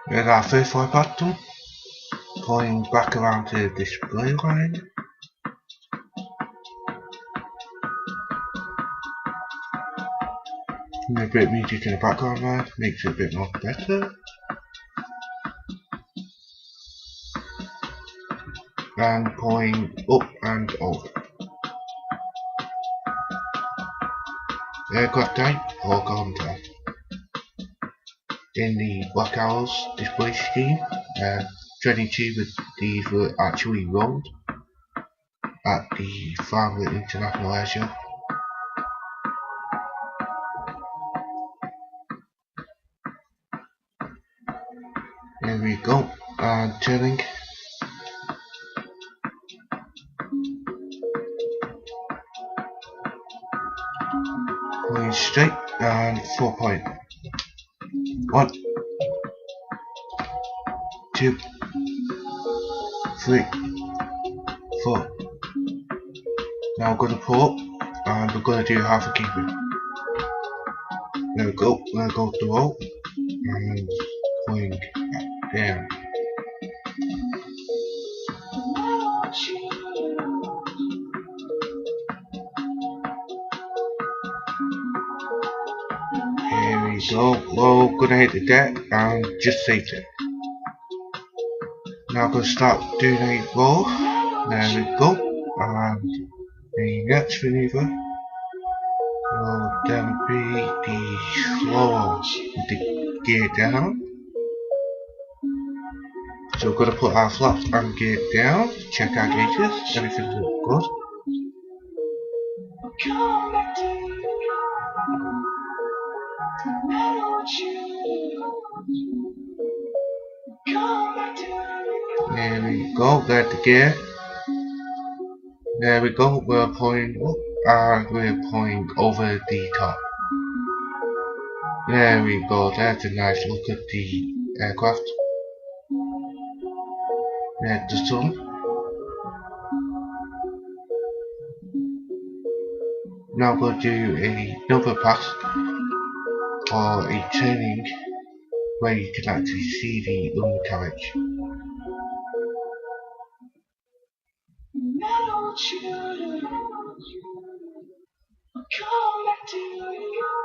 There's our first fly pattern, pulling back around to the display line. And a bit of music in the background there, makes it a bit more better. And pulling up and over. Aircraft type or contact. In the Black Arrows display scheme, 22 of these were actually rolled at the Farnborough International Airshow. There we go, and turning. Going straight and 4 point. 1, 2, 3, 4. Now we're going to pull up and we're going to do half a keeper. There we go, we're going to go to roll and pulling back down. Here we go, we're going to hit the deck and just save it. Now I'm going to start doing a roll. There we go, and the next maneuver will then be the slow with the gear down. So we're going to put our flaps and gear down, check our gauges, everything looks good. There we go, there's the gear. There we go, we're pulling up and we're pulling over the top. There we go, there's a nice look at the aircraft. There's the sun. Now we'll do another pass or a turning where you can actually see the undercarriage.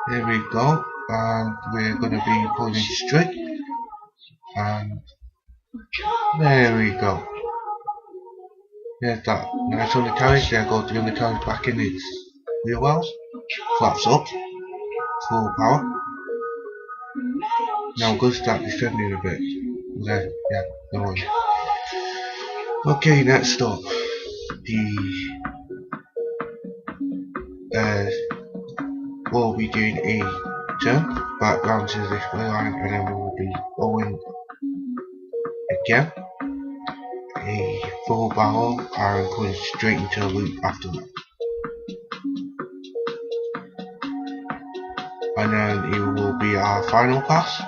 There we go, and we're going to be pulling straight, and there we go. There's that nice undercarriage. There goes the undercarriage back in its wheel wells, flaps up, full power. Now we're going to start descending a bit. There, yeah, no worries. Okay, next up, we'll be doing a turn back round to the display line, and then we'll be going again a full barrel and going straight into a loop after that. And then it will be our final pass,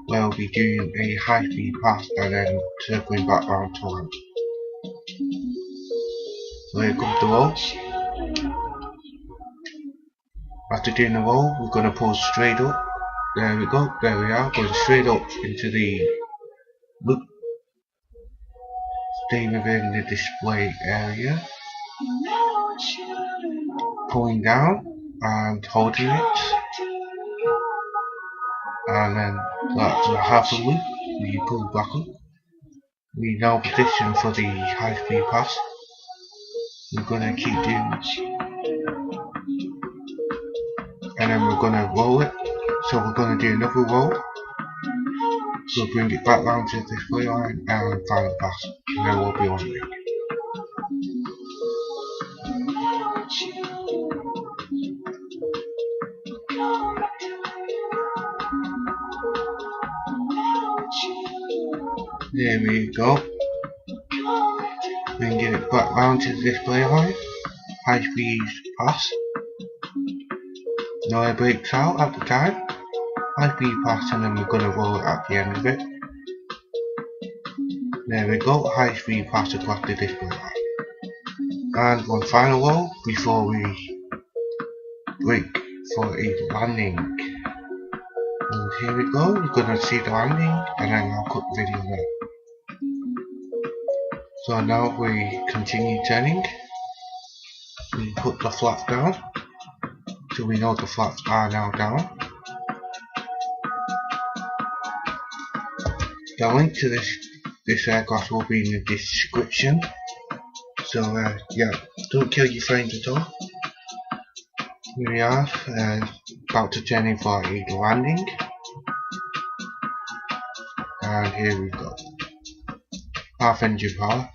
where we'll be doing a high speed pass and then circling back round to land. So here comes the roll. After doing the roll, we're going to pull straight up. There we go, there we are, going straight up into the loop. Stay within the display area. Pulling down and holding it. And then that's a half a loop, we pull back up. We now position for the high speed pass. We're going to keep doing this. And then we're going to roll it. So we're going to do another roll. We'll bring it back round to the display line and final pass. And then we'll be on it. There we go. Then get it back round to the display line. High speed pass. No air brakes out at the time. High speed pass, and then we're going to roll it at the end of it. There we go, high speed pass across the display line. And one final roll before we brake for a landing. We'll here we go, you're gonna see the landing, and then I'll cut the video there. So now we continue turning. We put the flaps down, so we know the flaps are now down. The link to this aircraft will be in the description. So yeah, don't kill your friends at all. Here we are, about to turn in for a landing. And here we go. Half engine power.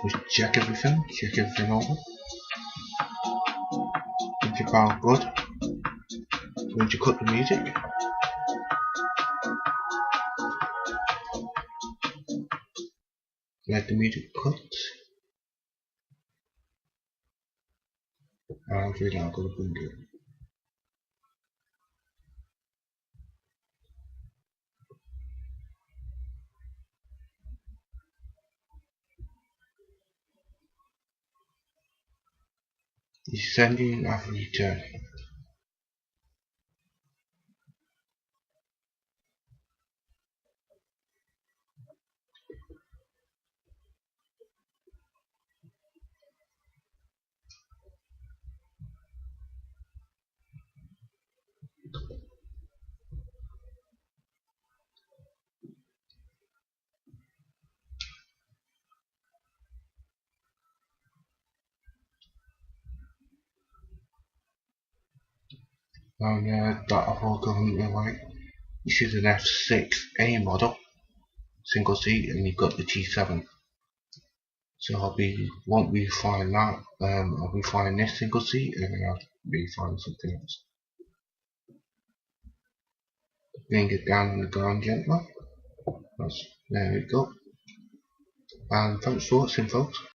Just check everything over. Engine power good. Going to cut the music. Let the music cut. And we're now going to bring it. Descending after return. And that I've all gone right. This is an F6A model, single seat, and you've got the T7. So won't be flying that. I'll be flying this single seat, and then I'll be flying something else. Bring it down on the ground gently. There we go. And thanks for watching, folks.